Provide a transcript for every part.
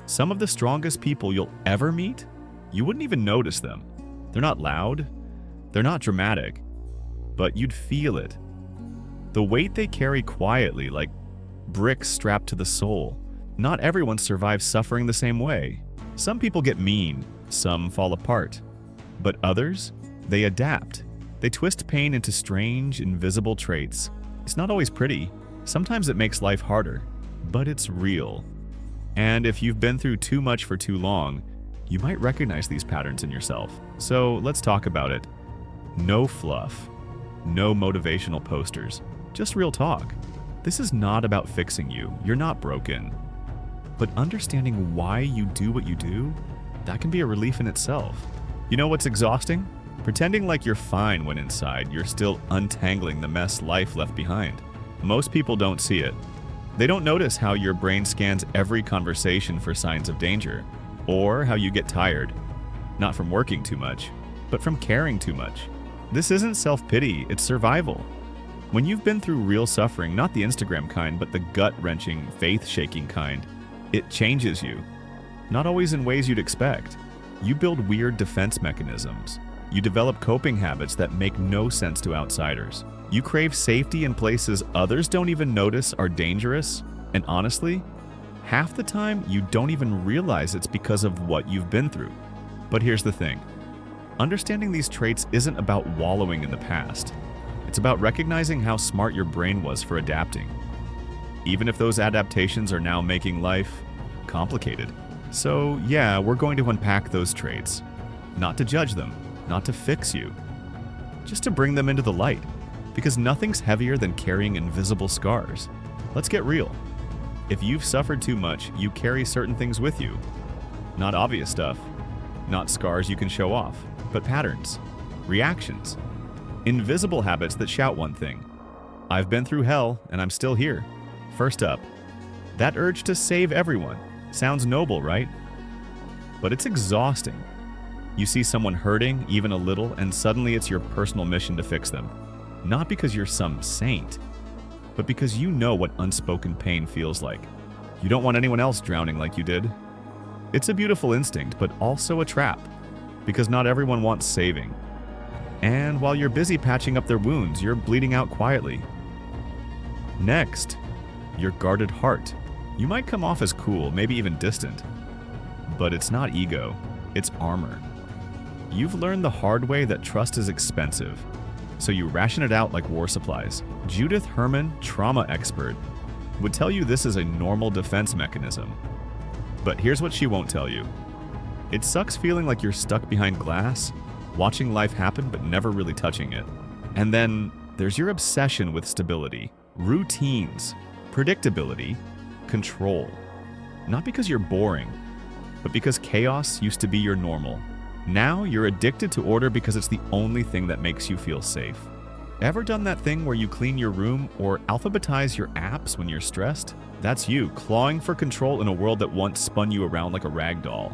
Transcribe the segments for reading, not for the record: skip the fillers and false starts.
Some of the strongest people you'll ever meet, you wouldn't even notice them. They're not loud, they're not dramatic, but you'd feel it. The weight they carry quietly, like bricks strapped to the soul. Not everyone survives suffering the same way. Some people get mean, some fall apart. But others, they adapt. They twist pain into strange, invisible traits. It's not always pretty. Sometimes it makes life harder, but it's real. And if you've been through too much for too long, you might recognize these patterns in yourself. So let's talk about it. No fluff, no motivational posters, just real talk. This is not about fixing you. You're not broken. But understanding why you do what you do, that can be a relief in itself. You know what's exhausting? Pretending like you're fine when inside, you're still untangling the mess life left behind. Most people don't see it. They don't notice how your brain scans every conversation for signs of danger, or how you get tired, not from working too much, but from caring too much. This isn't self-pity, it's survival. When you've been through real suffering, not the Instagram kind, but the gut-wrenching, faith-shaking kind, it changes you. Not always in ways you'd expect. You build weird defense mechanisms. You develop coping habits that make no sense to outsiders. You crave safety in places others don't even notice are dangerous, and honestly, half the time you don't even realize it's because of what you've been through. But here's the thing. Understanding these traits isn't about wallowing in the past. It's about recognizing how smart your brain was for adapting, even if those adaptations are now making life complicated. So yeah, we're going to unpack those traits. Not to judge them, not to fix you, just to bring them into the light. Because nothing's heavier than carrying invisible scars. Let's get real. If you've suffered too much, you carry certain things with you. Not obvious stuff, not scars you can show off, but patterns, reactions, invisible habits that shout one thing. I've been through hell and I'm still here. First up, that urge to save everyone. Sounds noble, right? But it's exhausting. You see someone hurting, even a little, and suddenly it's your personal mission to fix them. Not because you're some saint, but because you know what unspoken pain feels like. You don't want anyone else drowning like you did. It's a beautiful instinct, but also a trap, because not everyone wants saving. And while you're busy patching up their wounds, you're bleeding out quietly. Next, your guarded heart. You might come off as cool, maybe even distant, but it's not ego, it's armor. You've learned the hard way that trust is expensive, so you ration it out like war supplies. Judith Herman, trauma expert, would tell you this is a normal defense mechanism. But here's what she won't tell you. It sucks feeling like you're stuck behind glass, watching life happen but never really touching it. And then there's your obsession with stability, routines, predictability, control. Not because you're boring, but because chaos used to be your normal. Now you're addicted to order because it's the only thing that makes you feel safe. Ever done that thing where you clean your room or alphabetize your apps when you're stressed? That's you, clawing for control in a world that once spun you around like a rag doll.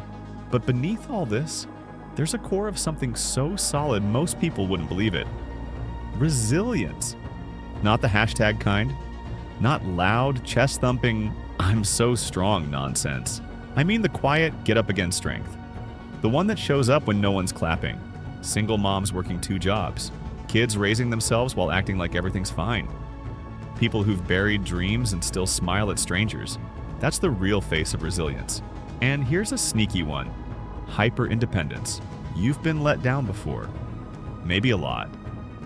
But beneath all this, there's a core of something so solid most people wouldn't believe it. Resilience. Not the hashtag kind. Not loud, chest-thumping, I'm so strong nonsense. I mean the quiet, get-up-again strength. The one that shows up when no one's clapping. Single moms working 2 jobs. Kids raising themselves while acting like everything's fine. People who've buried dreams and still smile at strangers. That's the real face of resilience. And here's a sneaky one. Hyper-independence. You've been let down before. Maybe a lot.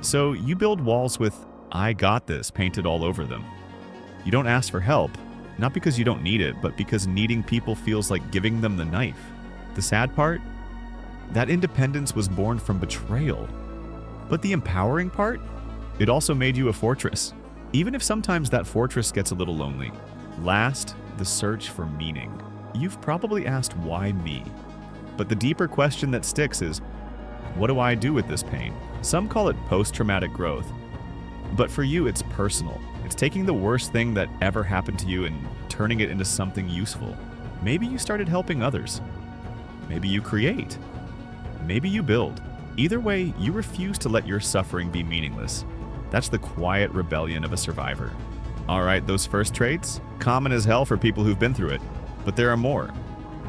So you build walls with, I got this, painted all over them. You don't ask for help, not because you don't need it, but because needing people feels like giving them the knife. The sad part? That independence was born from betrayal. But the empowering part? It also made you a fortress. Even if sometimes that fortress gets a little lonely. Last, the search for meaning. You've probably asked, why me? But the deeper question that sticks is, what do I do with this pain? Some call it post-traumatic growth. But for you, it's personal. It's taking the worst thing that ever happened to you and turning it into something useful. Maybe you started helping others. Maybe you create. Maybe you build. Either way, you refuse to let your suffering be meaningless. That's the quiet rebellion of a survivor. All right, those first traits? Common as hell for people who've been through it. But there are more.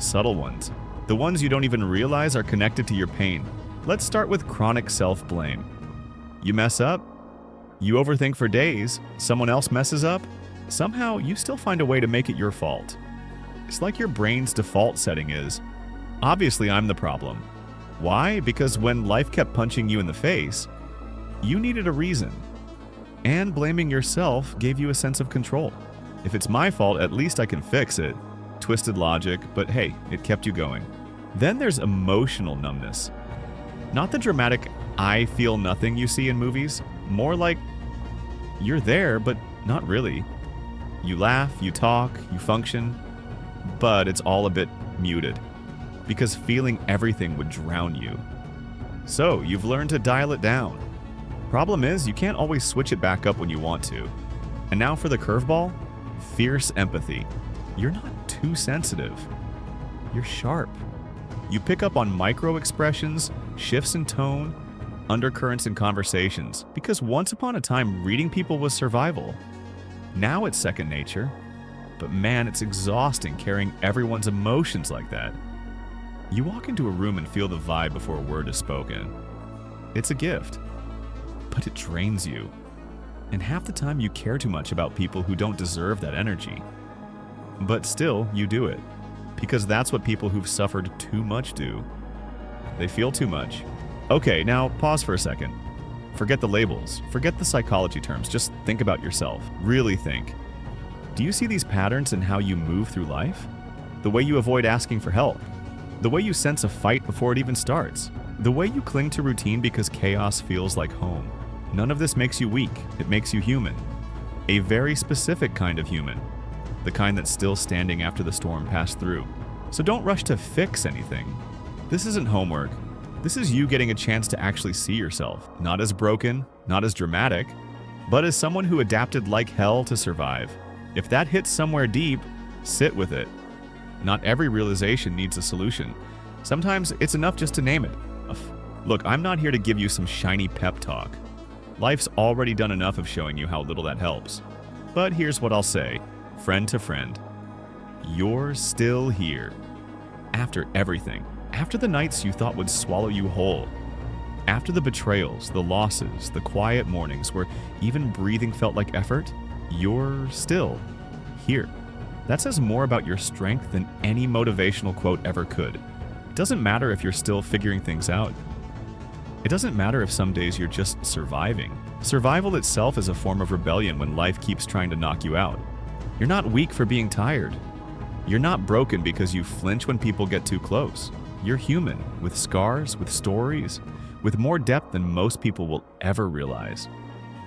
subtle ones. The ones you don't even realize are connected to your pain. Let's start with chronic self-blame. You mess up, you overthink for days, someone else messes up, somehow you still find a way to make it your fault. It's like your brain's default setting is, obviously I'm the problem. Why? Because when life kept punching you in the face, you needed a reason. And blaming yourself gave you a sense of control. If it's my fault, at least I can fix it. Twisted logic, but hey, it kept you going. Then there's emotional numbness. Not the dramatic, I feel nothing you see in movies. More like, you're there, but not really. You laugh, you talk, you function, but it's all a bit muted. Because feeling everything would drown you. So, you've learned to dial it down. Problem is, you can't always switch it back up when you want to. And now for the curveball, fierce empathy. You're not too sensitive. You're sharp. You pick up on micro expressions, shifts in tone, undercurrents in conversations, because once upon a time, reading people was survival. Now it's second nature, but man, it's exhausting carrying everyone's emotions like that. You walk into a room and feel the vibe before a word is spoken. It's a gift, but it drains you. And half the time you care too much about people who don't deserve that energy. But still, you do it, because that's what people who've suffered too much do. They feel too much. Okay, now pause for a second. Forget the labels, forget the psychology terms, just think about yourself. Really think. Do you see these patterns in how you move through life? The way you avoid asking for help. The way you sense a fight before it even starts. The way you cling to routine because chaos feels like home. None of this makes you weak, it makes you human. A very specific kind of human. The kind that's still standing after the storm passed through. So don't rush to fix anything. This isn't homework. This is you getting a chance to actually see yourself. Not as broken, not as dramatic, but as someone who adapted like hell to survive. If that hits somewhere deep, sit with it. Not every realization needs a solution. Sometimes it's enough just to name it. Look, I'm not here to give you some shiny pep talk. Life's already done enough of showing you how little that helps. But here's what I'll say, friend to friend. You're still here. After everything. After the nights you thought would swallow you whole. After the betrayals, the losses, the quiet mornings where even breathing felt like effort, you're still here. That says more about your strength than any motivational quote ever could. It doesn't matter if you're still figuring things out. It doesn't matter if some days you're just surviving. Survival itself is a form of rebellion when life keeps trying to knock you out. You're not weak for being tired. You're not broken because you flinch when people get too close. You're human, with scars, with stories, with more depth than most people will ever realize.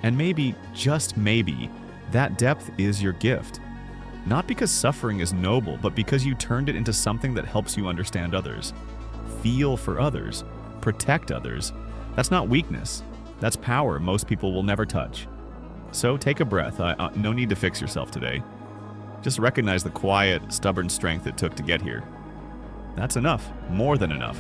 And maybe, just maybe, that depth is your gift. Not because suffering is noble, but because you turned it into something that helps you understand others, feel for others, protect others. That's not weakness. That's power most people will never touch. So take a breath. No need to fix yourself today. Just recognize the quiet, stubborn strength it took to get here. That's enough, more than enough.